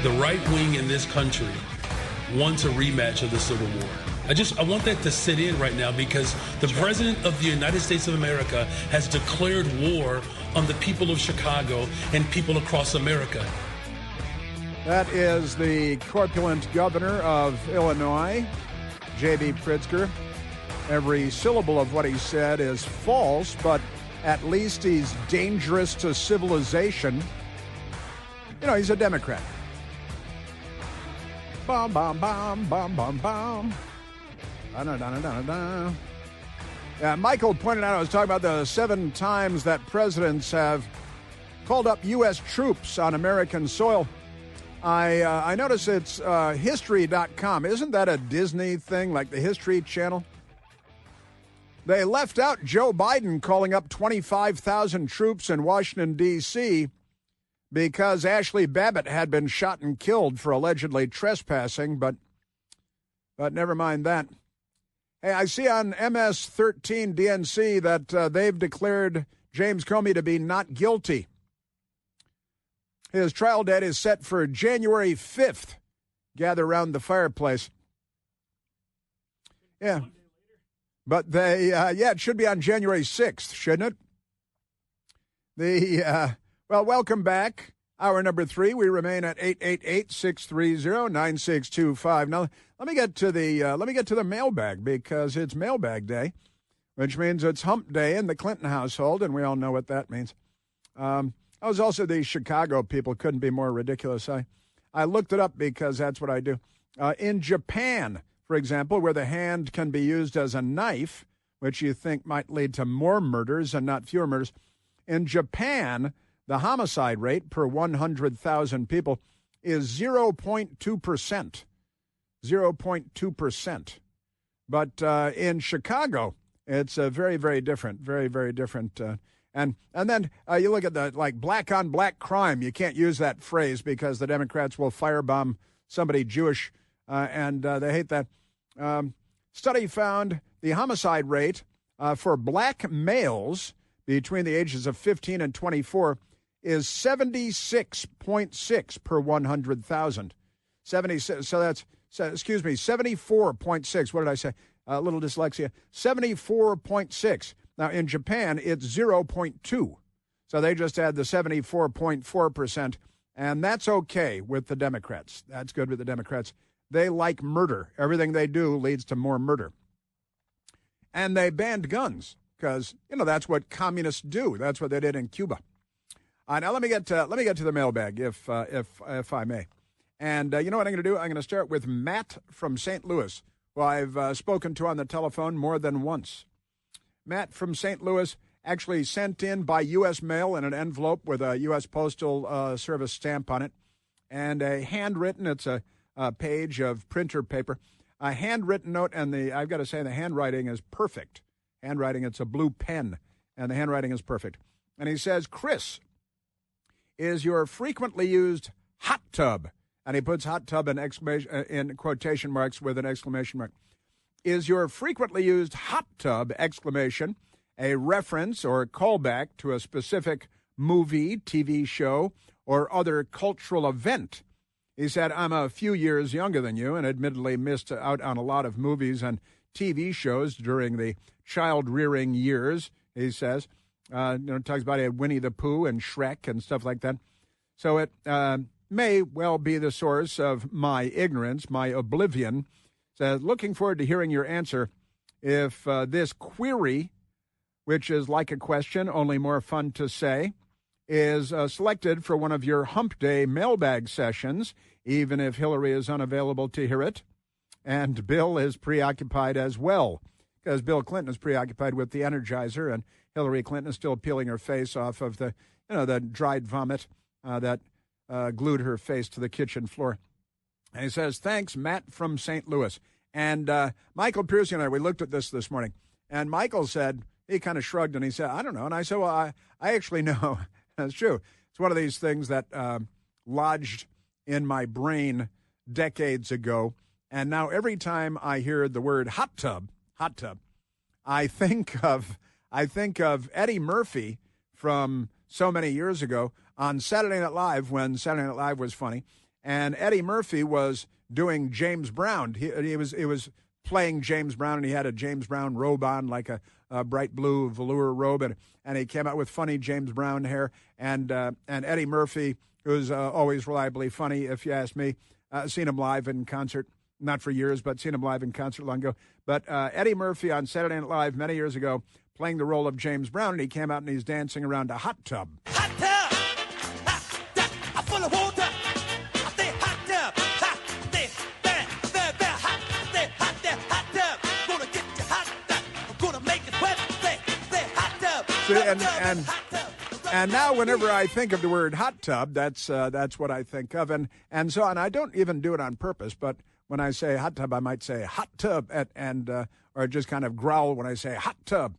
The right wing in this country wants a rematch of the Civil War. I want that to sit in right now, because the President of the United States of America has declared war on the people of Chicago and people across America. That is the corpulent governor of Illinois, J.B. Pritzker. Every syllable of what he said is false, but at least he's dangerous to civilization. You know, he's a Democrat. Bum, bum, bum, bum, bum, bum. Da-da-da-da-da-da. Yeah, Michael pointed out, I was talking about the 7 times that presidents have called up U.S. troops on American soil. I notice it's History.com. Isn't that a Disney thing, like the History Channel? They left out Joe Biden calling up 25,000 troops in Washington, D.C., because Ashley Babbitt had been shot and killed for allegedly trespassing, but never mind that. Hey, I see on MS-13 DNC that they've declared James Comey to be not guilty. His trial date is set for January 5th. Gather around the fireplace. Yeah. But it should be on January 6th, shouldn't it? Well, welcome back. Hour number 3. We remain at 888-630-9625. Now, let me get to the mailbag, because it's mailbag day, which means it's hump day in the Clinton household, and we all know what that means. I was also the Chicago people couldn't be more ridiculous. I looked it up because that's what I do. In Japan, for example, where the hand can be used as a knife, which you think might lead to more murders and not fewer murders, in Japan, the homicide rate per 100,000 people is 0.2%. 0.2%. But in Chicago, it's very, very different. Very, very different. And then you look at the black on black crime. You can't use that phrase because the Democrats will firebomb somebody Jewish, and they hate that. Study found the homicide rate for black males between the ages of 15 and 24 is 76.6 per 100,000. 74.6. What did I say? A little dyslexia. 74.6. Now, in Japan, it's 0.2. So they just add the 74.4%, and that's okay with the Democrats. That's good with the Democrats. They like murder. Everything they do leads to more murder. And they banned guns because, that's what communists do. That's what they did in Cuba. Now let me get to the mailbag, if I may. And you know what I'm going to do? I'm going to start with Matt from St. Louis, who I've spoken to on the telephone more than once. Matt from St. Louis actually sent in by U.S. mail in an envelope with a U.S. Postal Service stamp on it, and a handwritten, it's a page of printer paper, a handwritten note, and I've got to say the handwriting is perfect. Handwriting, it's a blue pen, and the handwriting is perfect. And he says, Chris, is your frequently used hot tub, and he puts hot tub in quotation marks with an exclamation mark. Is your frequently used hot tub, exclamation, a reference or callback to a specific movie, TV show, or other cultural event? He said, I'm a few years younger than you and admittedly missed out on a lot of movies and TV shows during the child-rearing years, he says. Talks about Winnie the Pooh and Shrek and stuff like that. So it may well be the source of my ignorance, my oblivion. Says, looking forward to hearing your answer. If this query, which is like a question, only more fun to say, is selected for one of your Hump Day mailbag sessions, even if Hillary is unavailable to hear it, and Bill is preoccupied as well, because Bill Clinton is preoccupied with the Energizer, and Hillary Clinton is still peeling her face off of the dried vomit that glued her face to the kitchen floor. And he says, thanks, Matt from St. Louis. And Michael Piercy and I, we looked at this morning, and Michael said, he kind of shrugged, and he said, I don't know. And I said, well, I actually know. That's true. It's one of these things that lodged in my brain decades ago. And now every time I hear the word hot tub, I think of Eddie Murphy from so many years ago on Saturday Night Live, when Saturday Night Live was funny. And Eddie Murphy was doing James Brown. He was playing James Brown, and he had a James Brown robe on, like a bright blue velour robe, and he came out with funny James Brown hair. And Eddie Murphy, who's always reliably funny, if you ask me, seen him live in concert, not for years, but seen him live in concert long ago. But Eddie Murphy on Saturday Night Live many years ago, playing the role of James Brown, and he came out and he's dancing around a hot tub. Hot tub, hot tub, I'm full of water. I say hot tub, hot, say very, very, very hot. Say hot tub, hot tub. Gonna get you hot tub. I'm gonna make it wet. Say hot tub. See, and now whenever I think of the word hot tub, that's what I think of, and I don't even do it on purpose, but when I say hot tub, I might say hot tub, or just kind of growl when I say hot tub.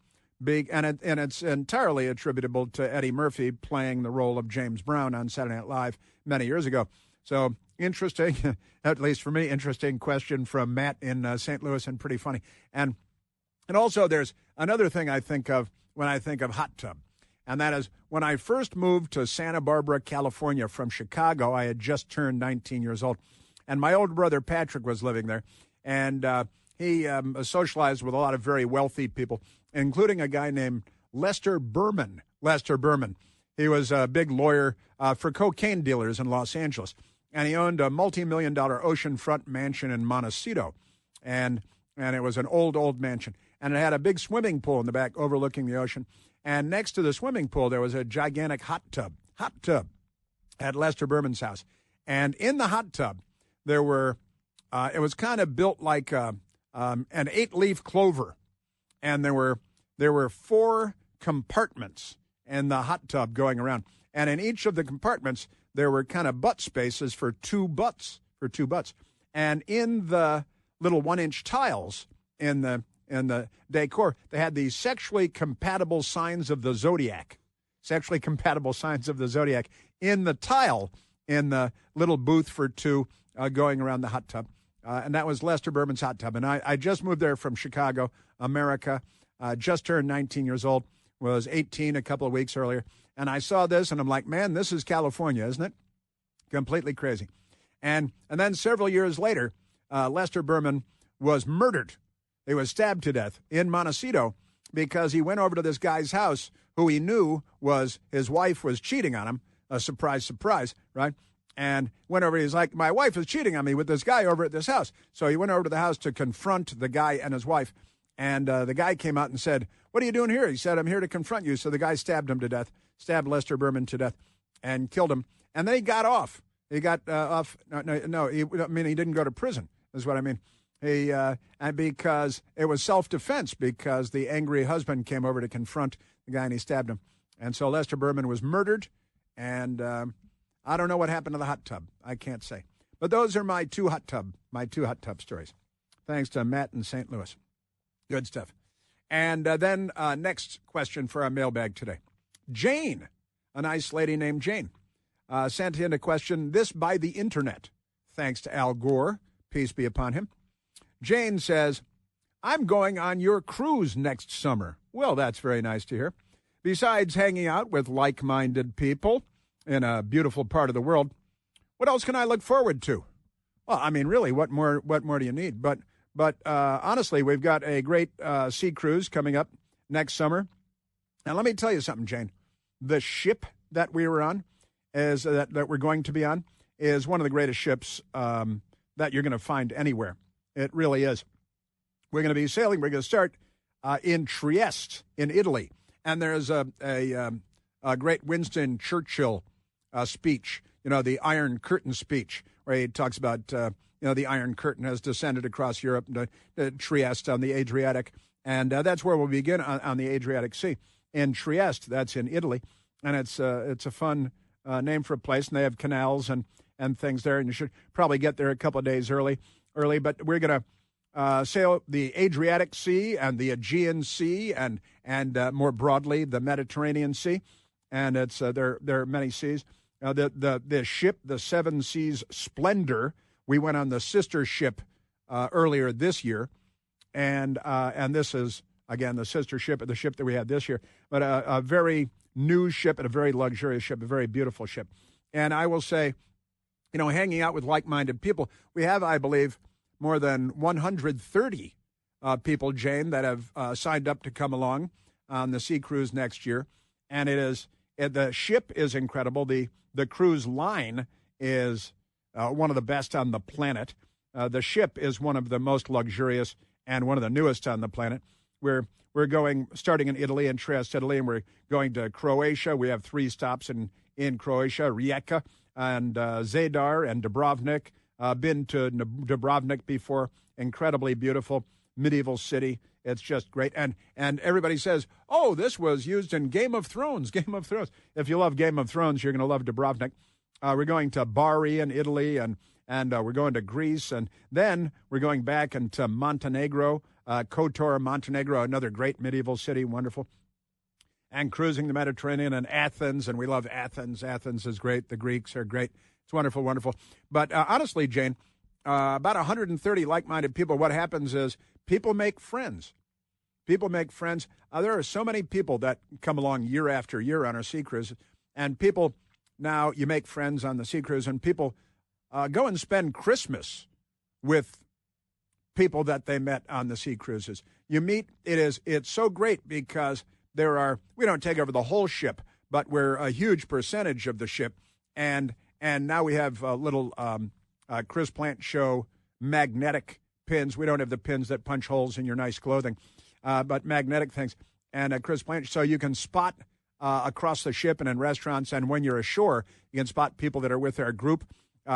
And it's entirely attributable to Eddie Murphy playing the role of James Brown on Saturday Night Live many years ago. So interesting, at least for me, interesting question from Matt in St. Louis, and pretty funny. And also there's another thing I think of when I think of hot tub, and that is when I first moved to Santa Barbara, California from Chicago. I had just turned 19 years old, and my older brother Patrick was living there, and he socialized with a lot of very wealthy people, including a guy named Lester Berman. Lester Berman. He was a big lawyer for cocaine dealers in Los Angeles, and he owned a multi-million-dollar oceanfront mansion in Montecito, and it was an old mansion, and it had a big swimming pool in the back overlooking the ocean, and next to the swimming pool there was a gigantic hot tub at Lester Berman's house, and in the hot tub there were, it was kind of built like an 8-leaf clover, and there were 4 compartments in the hot tub going around, and in each of the compartments there were kind of butt spaces for two butts, and in the little 1-inch tiles in the decor, they had these sexually compatible signs of the zodiac. Sexually compatible signs of the zodiac in the tile in the little booth for two going around the hot tub. And that was Lester Berman's hot tub. And I just moved there from Chicago, America, just turned 19 years old, was 18 a couple of weeks earlier. And I saw this, and I'm like, man, this is California, isn't it? Completely crazy. And then several years later, Lester Berman was murdered. He was stabbed to death in Montecito because he went over to this guy's house who he knew was his wife was cheating on him. A surprise, surprise, right? And went over, he's like, my wife is cheating on me with this guy over at this house. So he went over to the house to confront the guy and his wife. And the guy came out and said, what are you doing here? He said, I'm here to confront you. So the guy stabbed him to death, stabbed Lester Berman to death and killed him. And then he got off. He got off. No, he didn't go to prison, is what I mean. And because it was self-defense, because the angry husband came over to confront the guy and he stabbed him. And so Lester Berman was murdered. And I don't know what happened to the hot tub. I can't say. But those are my two hot tub stories. Thanks to Matt in St. Louis. Good stuff. And then next question for our mailbag today. Jane, a nice lady named Jane, sent in a question, this by the internet, thanks to Al Gore, peace be upon him. Jane says, I'm going on your cruise next summer. Well, that's very nice to hear. Besides hanging out with like-minded people in a beautiful part of the world, what else can I look forward to? Well, I mean, really, what more do you need? But honestly, we've got a great sea cruise coming up next summer. And let me tell you something, Jane. The ship that we were on, that we're going to be on, is one of the greatest ships that you're going to find anywhere. It really is. We're going to be sailing. We're going to start in Trieste in Italy. And there's a great Winston Churchill speech, the Iron Curtain speech, where he talks about, the Iron Curtain has descended across Europe to Trieste on the Adriatic. And that's where we'll begin on the Adriatic Sea. In Trieste, that's in Italy. And it's a fun name for a place. And they have canals and things there. And you should probably get there a couple of days early. But we're going to sail the Adriatic Sea and the Aegean Sea and more broadly the Mediterranean Sea, and it's there are many seas. The ship, the Seven Seas Splendor, we went on the sister ship earlier this year, and this is again the sister ship of the ship that we had this year, but a very new ship and a very luxurious ship, a very beautiful ship, and I will say hanging out with like-minded people. We have, I believe, more than 130 people, Jane, that have signed up to come along on the sea cruise next year. And the ship is incredible. The cruise line is one of the best on the planet. The ship is one of the most luxurious and one of the newest on the planet. We're starting in Italy, in Trieste, Italy, and we're going to Croatia. We have 3 stops in Croatia, Rijeka and Zadar and Dubrovnik. Been to Dubrovnik before. Incredibly beautiful medieval city. It's just great. And everybody says, oh, this was used in Game of Thrones. Game of Thrones. If you love Game of Thrones, you're going to love Dubrovnik. We're going to Bari in Italy, and we're going to Greece. And then we're going back into Montenegro, Kotor, Montenegro, another great medieval city. Wonderful. And cruising the Mediterranean and Athens. And we love Athens. Athens is great. The Greeks are great. It's wonderful, wonderful. But honestly, Jane, about 130 like-minded people, what happens is people make friends. People make friends. There are so many people that come along year after year on our sea cruise. And people, now you make friends on the sea cruise, and people go and spend Christmas with people that they met on the sea cruises. You meet, it's so great because we don't take over the whole ship, but we're a huge percentage of the ship. And now we have little Chris Plant Show magnetic pins. We don't have the pins that punch holes in your nice clothing, but magnetic things. And Chris Plant, so you can spot across the ship and in restaurants, and when you're ashore, you can spot people that are with our group.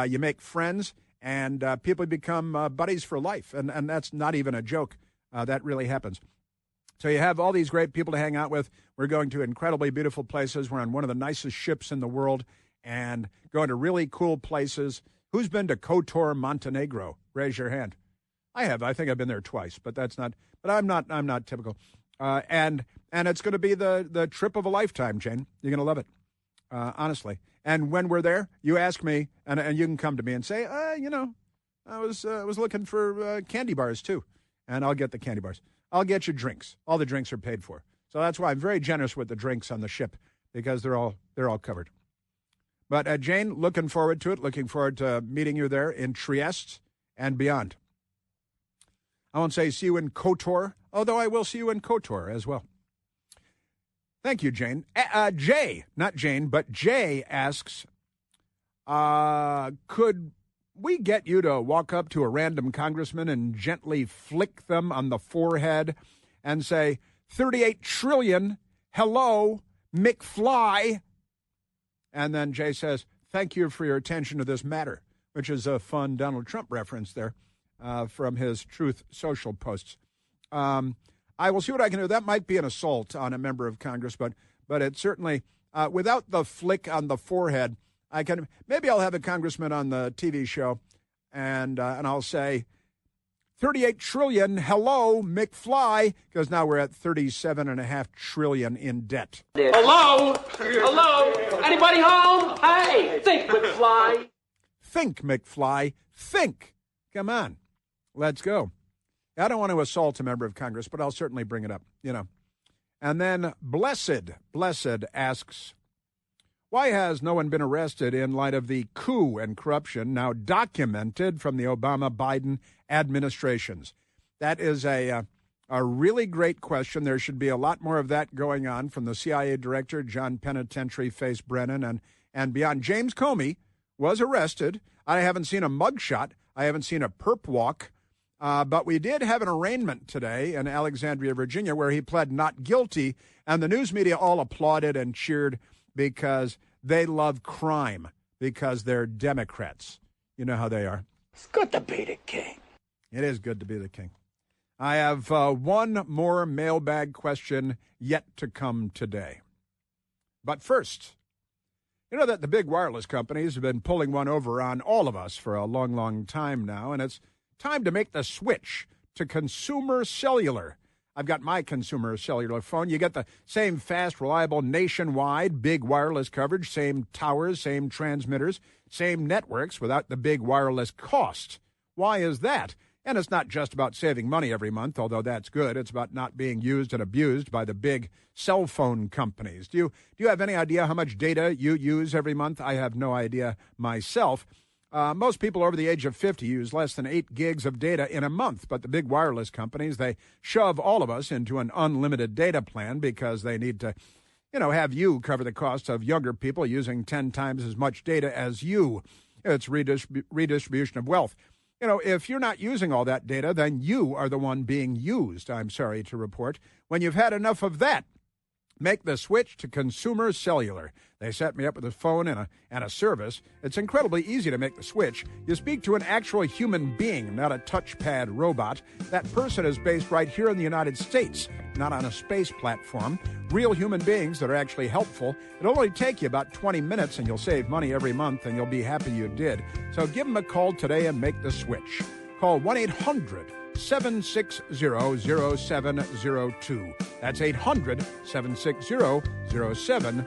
You make friends, and people become buddies for life, and that's not even a joke. That really happens. So you have all these great people to hang out with. We're going to incredibly beautiful places. We're on one of the nicest ships in the world and going to really cool places. Who's been to Kotor, Montenegro? Raise your hand. I have. I think I've been there twice, but I'm not typical. And it's going to be the trip of a lifetime, Jane. You're going to love it, honestly. And when we're there, you ask me, and you can come to me and say, I was looking for candy bars too, and I'll get the candy bars. I'll get you drinks. All the drinks are paid for. So that's why I'm very generous with the drinks on the ship, because they're all covered. But Jane, looking forward to it. Looking forward to meeting you there in Trieste and beyond. I won't say see you in Kotor, although I will see you in Kotor as well. Thank you, Jane. Jay, not Jane, but Jay asks, could we get you to walk up to a random congressman and gently flick them on the forehead and say, 38 trillion, hello, McFly? And then Jay says, thank you for your attention to this matter, which is a fun Donald Trump reference there from his Truth Social posts. I will see what I can do. That might be an assault on a member of Congress, but it certainly, without the flick on the forehead, maybe I'll have a congressman on the TV show, and I'll say, 38 trillion, hello, McFly, because now we're at 37.5 trillion in debt. Hello? Hello? Anybody home? Hey, think, McFly. Think, McFly. Think. Come on. Let's go. I don't want to assault a member of Congress, but I'll certainly bring it up, And then Blessed asks, why has no one been arrested in light of the coup and corruption now documented from the Obama-Biden administrations? That is a really great question. There should be a lot more of that going on from the CIA director, John Penitentiary Face Brennan, and beyond. James Comey was arrested. I haven't seen a mugshot. I haven't seen a perp walk. But we did have an arraignment today in Alexandria, Virginia, where he pled not guilty, and the news media all applauded and cheered because they love crime, because they're Democrats. You know how they are. It's good to be the king. It is good to be the king. I have one more mailbag question yet to come today. But first, you know that the big wireless companies have been pulling one over on all of us for a long, long time now, and it's time to make the switch to consumer cellular. I've got my consumer cellular phone. You get the same fast, reliable, nationwide, big wireless coverage, same towers, same transmitters, same networks without the big wireless cost. Why is that? And it's not just about saving money every month, although that's good. It's about not being used and abused by the big cell phone companies. Do you have any idea how much data you use every month? I have no idea myself. Most people over the age of 50 use less than 8 gigs of data in a month, but the big wireless companies, they shove all of us into an unlimited data plan because they need to, have you cover the cost of younger people using 10 times as much data as you. It's redistribution of wealth. If you're not using all that data, then you are the one being used, I'm sorry to report. When you've had enough of that, make the switch to Consumer Cellular. They set me up with a phone and a service. It's incredibly easy to make the switch. You speak to an actual human being, not a touchpad robot. That person is based right here in the United States, not on a space platform. Real human beings that are actually helpful. It'll only take you about 20 minutes, and you'll save money every month, and you'll be happy you did. So give them a call today and make the switch. Call 1-800-760-0702. That's 800-760-0702.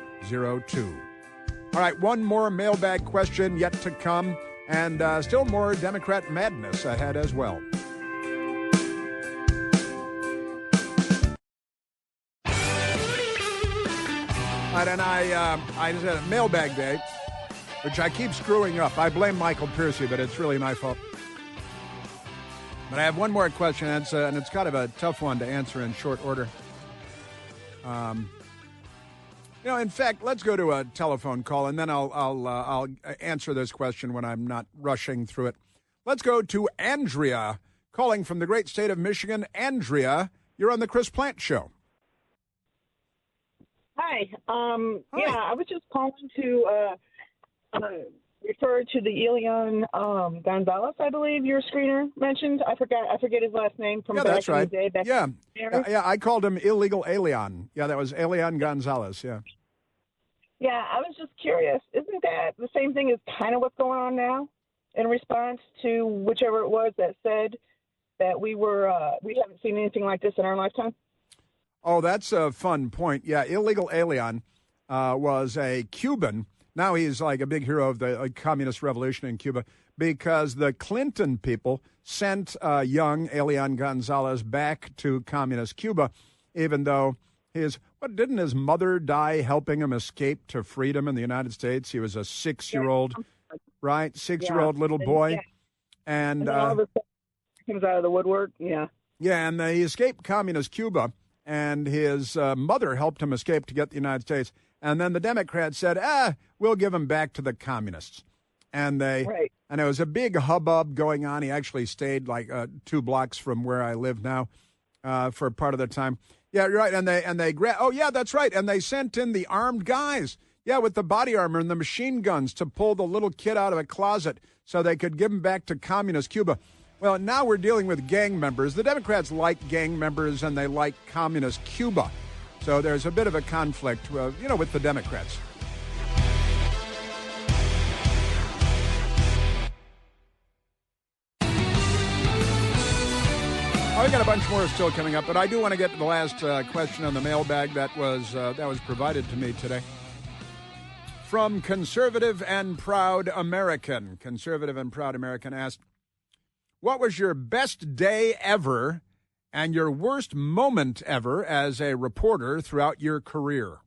All right, one more mailbag question yet to come, and still more Democrat madness ahead as well. All right, and I said a mailbag day, which I keep screwing up. I blame Michael Piercy, but it's really my fault. But I have one more question, and it's kind of a tough one to answer in short order. In fact, let's go to a telephone call, and then I'll answer this question when I'm not rushing through it. Let's go to Andrea, calling from the great state of Michigan. Andrea, you're on the Chris Plant Show. Hi. Hi. Yeah, I was just calling to refer to the Elian Gonzalez, I believe your screener mentioned. I forget his last name from back that's right. in the day. Back Yeah, I called him Illegal Alien. Yeah, that was Elian Gonzalez, yeah. Yeah, I was just curious. Isn't that the same thing as kind of what's going on now in response to whichever it was that said that we haven't seen anything like this in our lifetime? Oh, that's a fun point. Yeah, Illegal Alien was a Cuban. Now he's like a big hero of the communist revolution in Cuba because the Clinton people sent young Elian Gonzalez back to communist Cuba, even though didn't his mother die helping him escape to freedom in the United States? He was a 6-year-old, right? 6-year-old little boy. Yeah. And all of a sudden comes out of the woodwork. Yeah. Yeah, and he escaped communist Cuba, and his mother helped him escape to get to the United States. And then the Democrats said, we'll give him back to the communists. And and it was a big hubbub going on. He actually stayed like 2 blocks from where I live now for part of the time. Yeah, you're right. And that's right. And they sent in the armed guys. Yeah, with the body armor and the machine guns to pull the little kid out of a closet so they could give him back to communist Cuba. Well, now we're dealing with gang members. The Democrats like gang members and they like communist Cuba. So there's a bit of a conflict, with the Democrats. We got a bunch more still coming up, but I do want to get to the last question on the mailbag that was provided to me today. From Conservative and Proud American. Conservative and Proud American asked, what was your best day ever and your worst moment ever as a reporter throughout your career?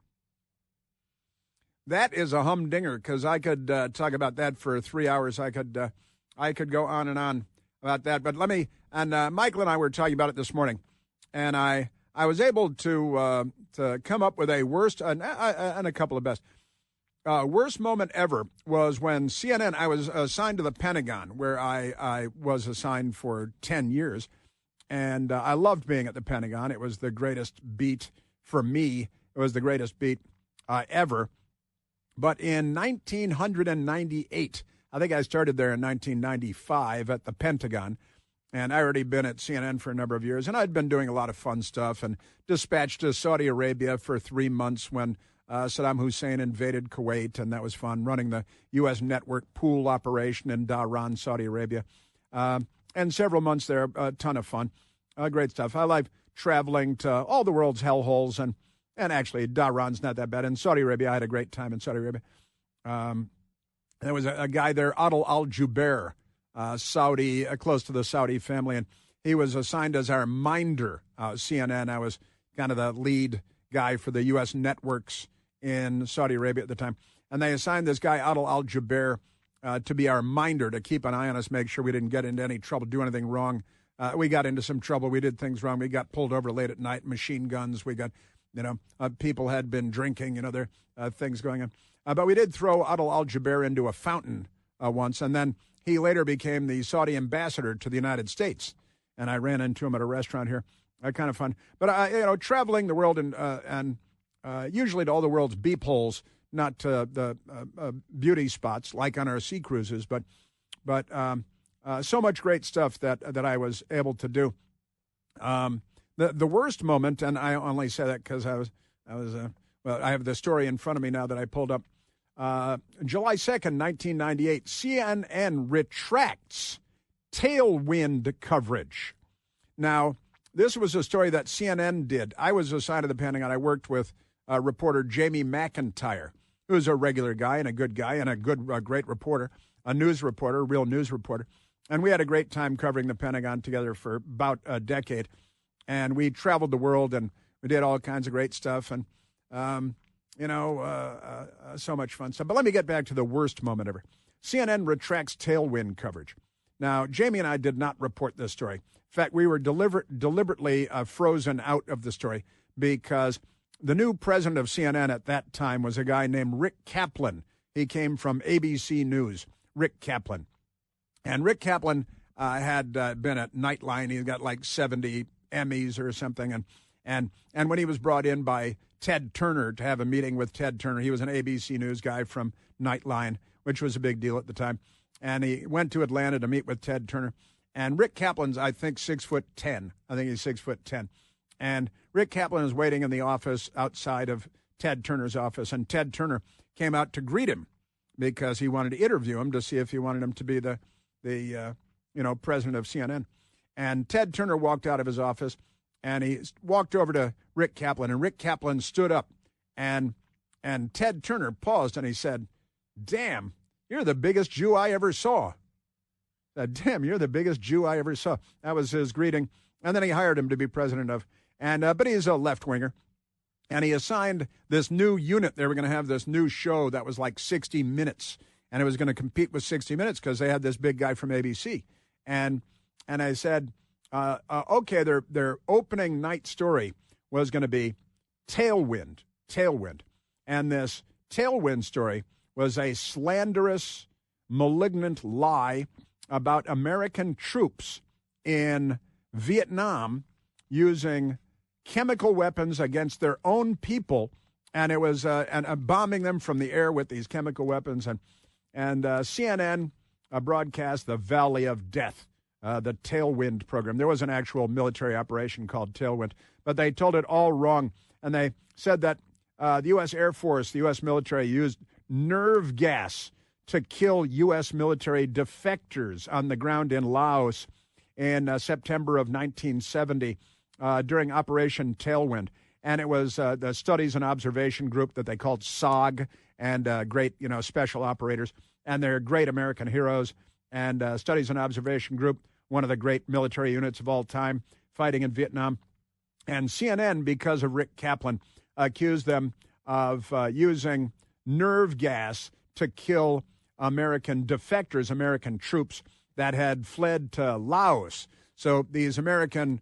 That is a humdinger, because I could talk about that for 3 hours. I could go on and on about that. But Michael and I were talking about it this morning, and I was able to come up with a worst and a couple of best. Worst moment ever was when CNN, I was assigned to the Pentagon, where I was assigned for 10 years. And I loved being at the Pentagon. It was the greatest beat for me. It was the greatest beat ever. But in 1998, I think I started there in 1995 at the Pentagon. And I already been at CNN for a number of years. And I'd been doing a lot of fun stuff and dispatched to Saudi Arabia for 3 months when Saddam Hussein invaded Kuwait. And that was fun, running the U.S. network pool operation in Dhahran, Saudi Arabia. And several months there, a ton of fun. Great stuff. I like traveling to all the world's hellholes, and actually Dhahran's not that bad. In Saudi Arabia, I had a great time in Saudi Arabia. There was a guy there, Adel Al-Jubair, Saudi, close to the Saudi family, and he was assigned as our minder, CNN. I was kind of the lead guy for the U.S. networks in Saudi Arabia at the time. And they assigned this guy, Adel Al-Jubair, to be our minder, to keep an eye on us, make sure we didn't get into any trouble, do anything wrong. We got into some trouble. We did things wrong. We got pulled over late at night, machine guns. We got, people had been drinking, there things going on. But we did throw Adel al-Jubeir into a fountain once, and then he later became the Saudi ambassador to the United States. And I ran into him at a restaurant here. Kind of fun. But, traveling the world and usually to all the world's beep holes, not the beauty spots like on our sea cruises, but so much great stuff that I was able to do. The worst moment, and I only say that because I have the story in front of me now that I pulled up. July 2nd, 1998, CNN retracts tailwind coverage. Now, this was a story that CNN did. I was assigned to the Pentagon. I worked with reporter Jamie McIntyre, who's a regular guy and a good guy and a great reporter, a news reporter, a real news reporter. And we had a great time covering the Pentagon together for about a decade. And we traveled the world and we did all kinds of great stuff and, so much fun stuff. But let me get back to the worst moment ever. CNN retracts tailwind coverage. Now, Jamie and I did not report this story. In fact, we were deliberately frozen out of the story because the new president of CNN at that time was a guy named Rick Kaplan. He came from ABC News, Rick Kaplan. And Rick Kaplan had been at Nightline. He got like 70 Emmys or something. And when he was brought in by Ted Turner to have a meeting with Ted Turner, he was an ABC News guy from Nightline, which was a big deal at the time. And he went to Atlanta to meet with Ted Turner. And Rick Kaplan's, I think, 6'10". I think he's 6'10". And Rick Kaplan is waiting in the office outside of Ted Turner's office. And Ted Turner came out to greet him because he wanted to interview him to see if he wanted him to be the president of CNN. And Ted Turner walked out of his office and he walked over to Rick Kaplan. And Rick Kaplan stood up and Ted Turner paused and he said, "Damn, you're the biggest Jew I ever saw." "Damn, you're the biggest Jew I ever saw." That was his greeting. And then he hired him to be president of. But he's a left-winger. And he assigned this new unit. They were going to have this new show that was like 60 Minutes. And it was going to compete with 60 Minutes because they had this big guy from ABC. And I said, okay, their opening night story was going to be Tailwind. And this Tailwind story was a slanderous, malignant lie about American troops in Vietnam using chemical weapons against their own people, and it was bombing them from the air with these chemical weapons. And CNN broadcast the Valley of Death, the Tailwind program. There was an actual military operation called Tailwind, but they told it all wrong. And they said that the U.S. Air Force, the U.S. military, used nerve gas to kill U.S. military defectors on the ground in Laos in September of 1970 during Operation Tailwind. And it was the Studies and Observation Group that they called SOG, and great, special operators. And they're great American heroes. And Studies and Observation Group, one of the great military units of all time, fighting in Vietnam. And CNN, because of Rick Kaplan, accused them of using nerve gas to kill American defectors, American troops that had fled to Laos. So these American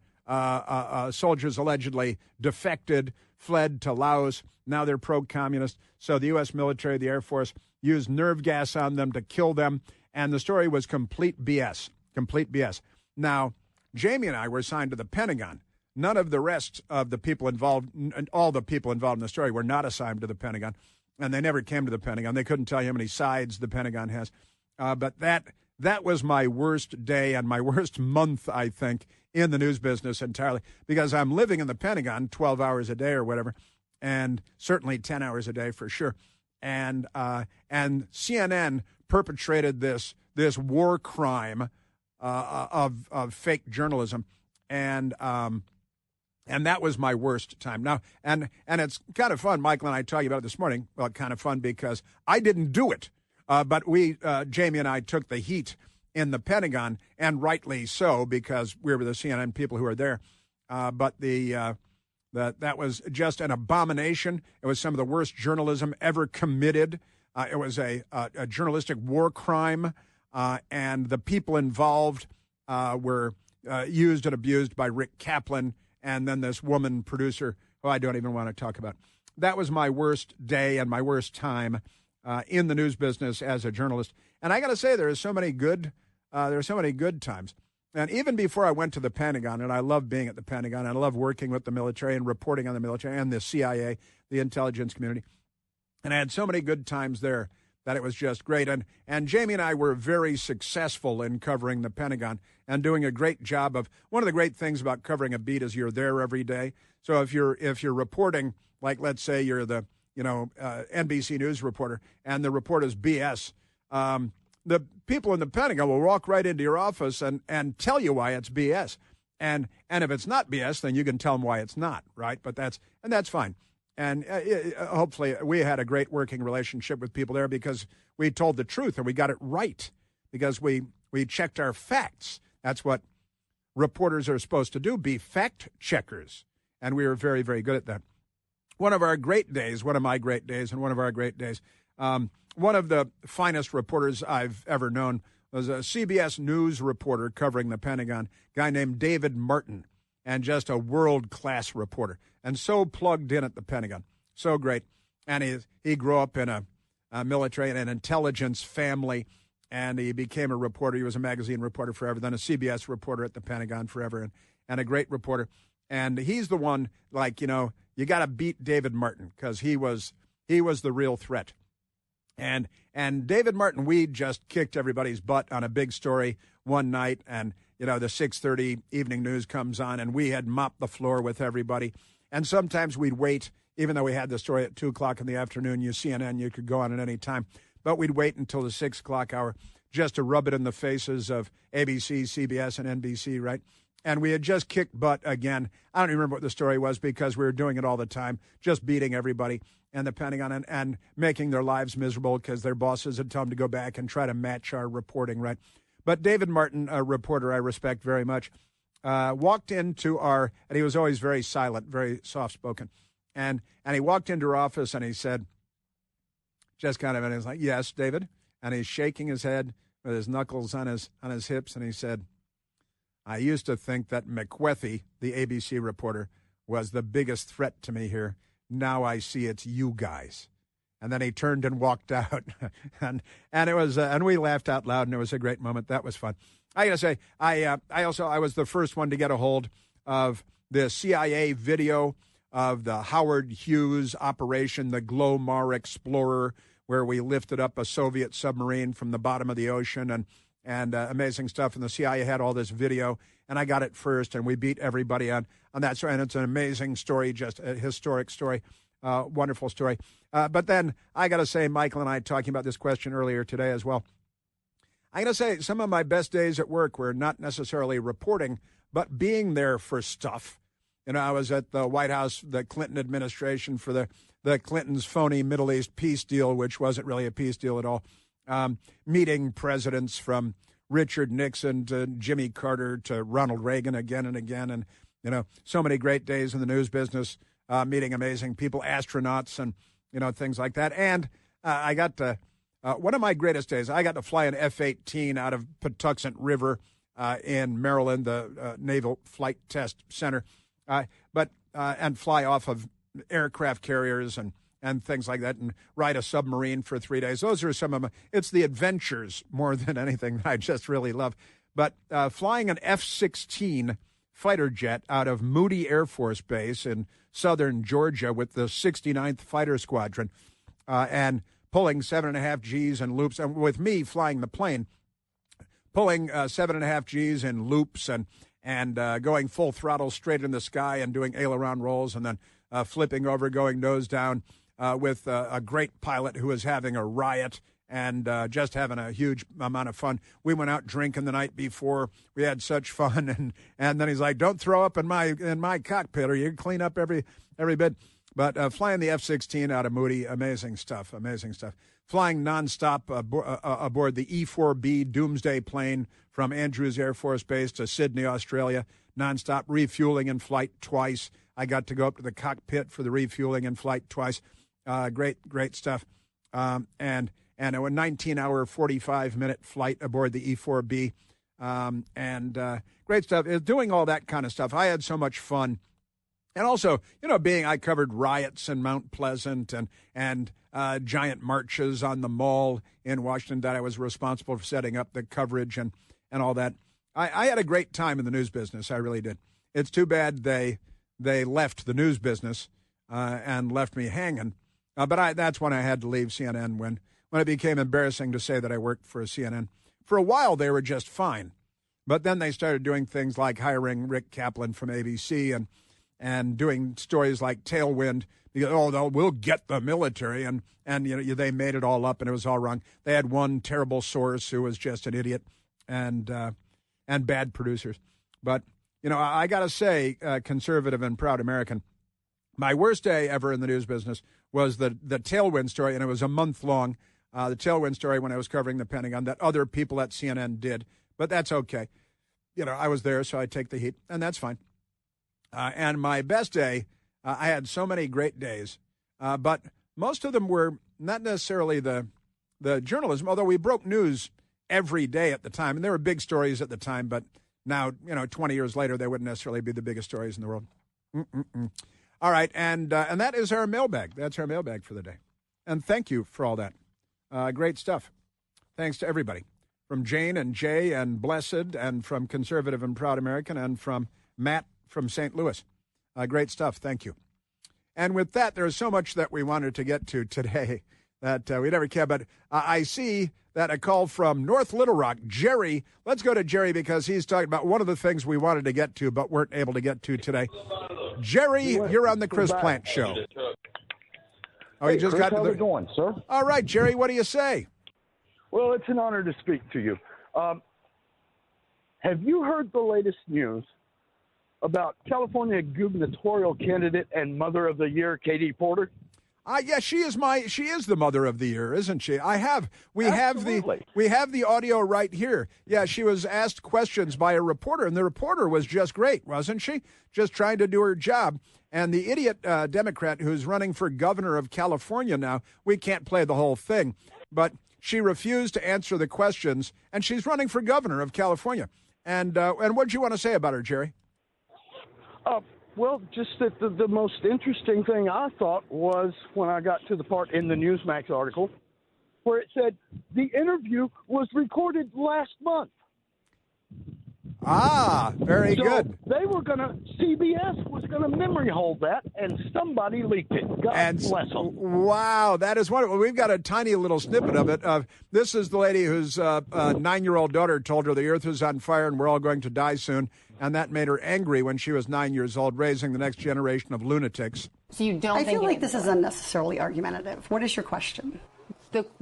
soldiers allegedly defected, fled to Laos. Now they're pro-communist. So the U.S. military, the Air Force, used nerve gas on them to kill them. And the story was complete BS. Complete BS. Now, Jamie and I were assigned to the Pentagon. None of the rest of the people involved, all the people involved in the story, were not assigned to the Pentagon. And they never came to the Pentagon. They couldn't tell you how many sides the Pentagon has. But that was my worst day and my worst month, I think, in the news business entirely, because I'm living in the Pentagon 12 hours a day or whatever, and certainly 10 hours a day for sure. And CNN perpetrated this war crime of fake journalism, and that was my worst time. Now, and it's kind of fun. Michael and I talked about it this morning. Well, kind of fun because I didn't do it, but Jamie and I took the heat in the Pentagon, and rightly so, because we were the CNN people who were there. But that was just an abomination. It was some of the worst journalism ever committed It was a journalistic war crime, and the people involved were used and abused by Rick Kaplan and then this woman producer who I don't even want to talk about. That was my worst day and my worst time in the news business as a journalist. And I got to say, there are so many good times. And even before I went to the Pentagon, and I love being at the Pentagon, and I love working with the military and reporting on the military and the CIA, the intelligence community. And I had so many good times there that it was just great. And Jamie and I were very successful in covering the Pentagon and doing a great job of, one of the great things about covering a beat is you're there every day. So if you're reporting, like let's say you're the NBC News reporter and the report is BS, the people in the Pentagon will walk right into your office and tell you why it's BS. And if it's not BS, then you can tell them why it's not, right? But that's fine. And hopefully we had a great working relationship with people there because we told the truth and we got it right because we checked our facts. That's what reporters are supposed to do, be fact checkers. And we were very, very good at that. One of my great days, one of our great days, one of the finest reporters I've ever known was a CBS News reporter covering the Pentagon, a guy named David Martin, and just a world-class reporter, and so plugged in at the Pentagon. So great. And he grew up in a military and an intelligence family, and he became a reporter. He was a magazine reporter forever, then a CBS reporter at the Pentagon forever, and a great reporter. And he's the one, you got to beat David Martin because he was the real threat. And David Martin, we just kicked everybody's butt on a big story one night, and the 6:30 evening news comes on, and we had mopped the floor with everybody. And sometimes we'd wait, even though we had the story at 2 o'clock in the afternoon. CNN, you could go on at any time, but we'd wait until the 6 o'clock hour just to rub it in the faces of ABC, CBS, and NBC, right? And we had just kicked butt again. I don't even remember what the story was because we were doing it all the time, just beating everybody and the Pentagon and making their lives miserable because their bosses had told them to go back and try to match our reporting, right? But David Martin, a reporter I respect very much, walked into and he was always very silent, very soft-spoken. And he walked into our office and he said, just kind of, and he was like, "Yes, David." And he's shaking his head with his knuckles on his hips, and he said, "I used to think that McWethy, the ABC reporter, was the biggest threat to me here. Now I see it's you guys." And then he turned and walked out, and it was, and we laughed out loud, and it was a great moment. That was fun. I gotta say, I was the first one to get a hold of the CIA video of the Howard Hughes operation, the Glomar Explorer, where we lifted up a Soviet submarine from the bottom of the ocean, and amazing stuff. And the CIA had all this video, and I got it first, and we beat everybody on that story. And it's an amazing story, just a historic story, wonderful story. But then I got to say, Michael and I talking about this question earlier today as well. I got to say, some of my best days at work were not necessarily reporting, but being there for stuff. I was at the White House, the Clinton administration for the Clintons' phony Middle East peace deal, which wasn't really a peace deal at all. Meeting presidents from Richard Nixon to Jimmy Carter to Ronald Reagan again and again. And, so many great days in the news business, meeting amazing people, astronauts and, things like that. And I got to, one of my greatest days, I got to fly an F-18 out of Patuxent River in Maryland, the Naval Flight Test Center, and fly off of aircraft carriers and things like that, and ride a submarine for 3 days. Those are some of it's the adventures more than anything that I just really love. But flying an F-16 fighter jet out of Moody Air Force Base in southern Georgia with the 69th Fighter Squadron and pulling 7.5 Gs in loops, and with me flying the plane, pulling 7.5 Gs in loops and going full throttle straight in the sky and doing aileron rolls and then flipping over, going nose down, with a great pilot who was having a riot and just having a huge amount of fun. We went out drinking the night before. We had such fun, and then he's like, "Don't throw up in my cockpit, or you clean up every bit." But flying the F-16 out of Moody, amazing stuff. Flying nonstop aboard the E-4B Doomsday plane from Andrews Air Force Base to Sydney, Australia, nonstop, refueling in flight twice. I got to go up to the cockpit for the refueling in flight twice. Great stuff. and a 19-hour, 45-minute flight aboard the E-4B, and great stuff. Doing all that kind of stuff. I had so much fun. And also, I covered riots in Mount Pleasant and giant marches on the Mall in Washington that I was responsible for setting up the coverage and all that. I had a great time in the news business. I really did. It's too bad they left the news business and left me hanging. But that's when I had to leave CNN, when it became embarrassing to say that I worked for CNN. For a while, they were just fine. But then they started doing things like hiring Rick Kaplan from ABC and doing stories like Tailwind, because, we'll get the military, and they made it all up, and it was all wrong. They had one terrible source who was just an idiot, and bad producers. But I got to say, conservative and proud American, my worst day ever in the news business was the Tailwind story, and it was a month long. The Tailwind story when I was covering the Pentagon that other people at CNN did, but that's okay. I was there, so I take the heat, and that's fine. And my best day, I had so many great days, but most of them were not necessarily the journalism, although we broke news every day at the time, and there were big stories at the time, but now, 20 years later, they wouldn't necessarily be the biggest stories in the world. All right, and that is our mailbag. That's our mailbag for the day. And thank you for all that. Great stuff. Thanks to everybody, from Jane and Jay and Blessed, and from Conservative and Proud American, and from Matt from St. Louis. Great stuff. Thank you. And with that, there's so much that we wanted to get to today that we never can. But I see that a call from North Little Rock, Jerry. Let's go to Jerry because he's talking about one of the things we wanted to get to but weren't able to get to today. Jerry, you're on the Chris Plant Show. Oh, you just Chris, got to how's it going, sir? All right, Jerry, what do you say? Well, it's an honor to speak to you. Have you heard the latest news about California gubernatorial candidate and Mother of the Year, Katie Porter? Yeah, she is the Mother of the Year, isn't she? We have the audio right here. Yeah, she was asked questions by a reporter, and the reporter was just great, wasn't she? Just trying to do her job. And the idiot Democrat who's running for governor of California now, we can't play the whole thing, but she refused to answer the questions, and she's running for governor of California. And what do you want to say about her, Jerry? Well, just that the most interesting thing I thought was when I got to the part in the Newsmax article where it said the interview was recorded last month. Ah, very good. CBS was going to memory hold that, and somebody leaked it. God bless them. Wow, that is wonderful. We've got a tiny little snippet of it. This is the lady whose 9-year-old daughter told her the earth is on fire and we're all going to die soon, and that made her angry when she was 9 years old, raising the next generation of lunatics. So you don't I think feel like this is unnecessarily argumentative. What is your question?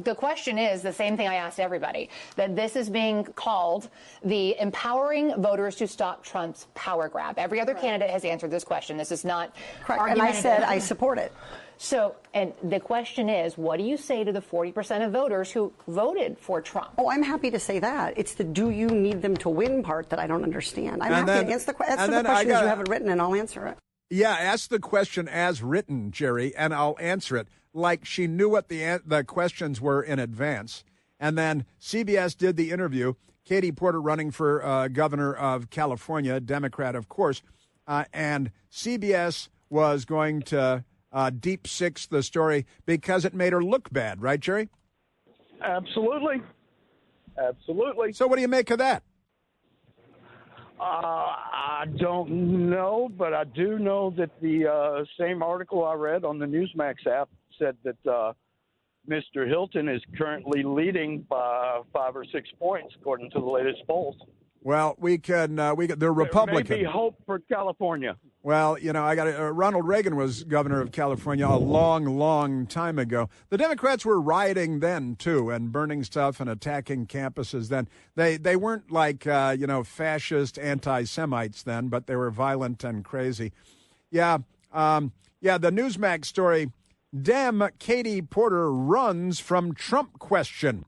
The question is the same thing I asked everybody, that this is being called the empowering voters to stop Trump's power grab. Every other candidate has answered this question. This is not correct. And I said I support it. So, and the question is, what do you say to the 40% of voters who voted for Trump? Oh, I'm happy to say that. It's the do you need them to win part that I don't understand. I'm happy to answer the question you haven't written, and I'll answer it. Yeah, ask the question as written, Jerry, and I'll answer it. Like she knew what the questions were in advance. And then CBS did the interview. Katie Porter running for governor of California, Democrat, of course. And CBS was going to deep six the story because it made her look bad. Right, Jerry? Absolutely. Absolutely. So what do you make of that? I don't know, but I do know that the same article I read on the Newsmax app said that Mr. Hilton is currently leading by 5 or 6 points, according to the latest polls. Well, the Republican. There may be hope for California. Well, Ronald Reagan was governor of California a long, long time ago. The Democrats were rioting then, too, and burning stuff and attacking campuses then. They weren't like, fascist anti-Semites then, but they were violent and crazy. Yeah, the Newsmax story, Dem Katie Porter runs from Trump question.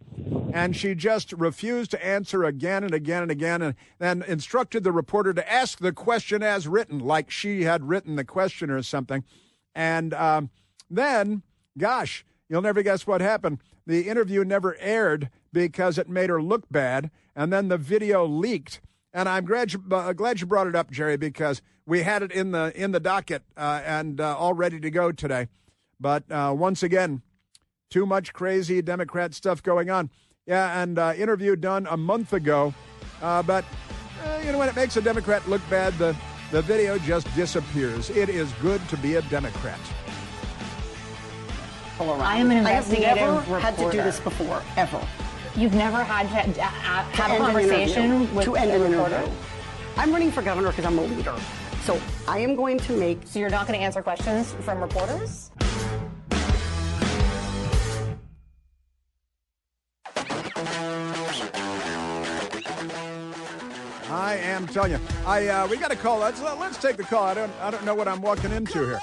And she just refused to answer again and again and again, and then instructed the reporter to ask the question as written, like she had written the question or something. And then, gosh, You'll never guess what happened. The interview never aired because it made her look bad, and then the video leaked. And I'm glad you brought it up, Jerry, because we had it in the docket and all ready to go today. But once again, too much crazy Democrat stuff going on. Yeah, and interview done a month ago. But, when it makes a Democrat look bad, the video just disappears. It is good to be a Democrat. I am an investigative reporter. I have never had to do this before, ever. You've never had to have a conversation with a reporter? I'm running for governor because I'm a leader. So I am going to make... So you're not going to answer questions from reporters? I am telling you. We got a call. Let's take the call. I don't know what I'm walking into here.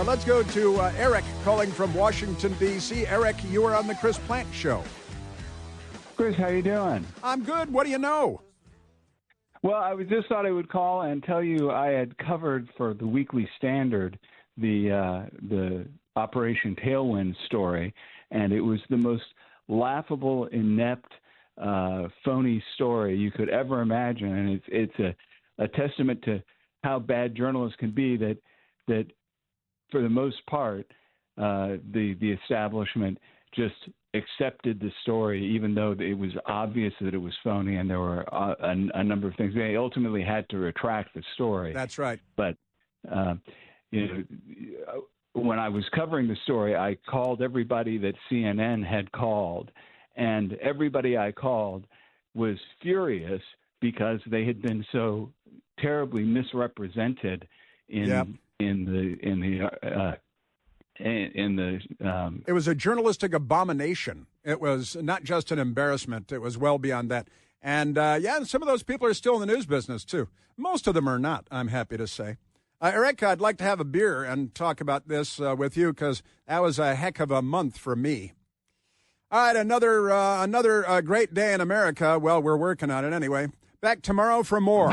Let's go to Eric calling from Washington, D.C. Eric, you are on the Chris Plant Show. Chris, how you doing? I'm good. What do you know? Well, I just thought I would call and tell you I had covered for the Weekly Standard the Operation Tailwind story, and it was the most laughable, inept, phony story you could ever imagine. And it's a testament to how bad journalists can be that for the most part, the establishment just accepted the story, even though it was obvious that it was phony, and there were a number of things. They ultimately had to retract the story. That's right. But when I was covering the story, I called everybody that CNN had called, and everybody I called was furious because they had been so terribly misrepresented in it was a journalistic abomination. It was not just an embarrassment. It was well beyond that. And, some of those people are still in the news business, too. Most of them are not, I'm happy to say. Eric, I'd like to have a beer and talk about this with you because that was a heck of a month for me. All right, another great day in America. Well, we're working on it anyway. Back tomorrow for more.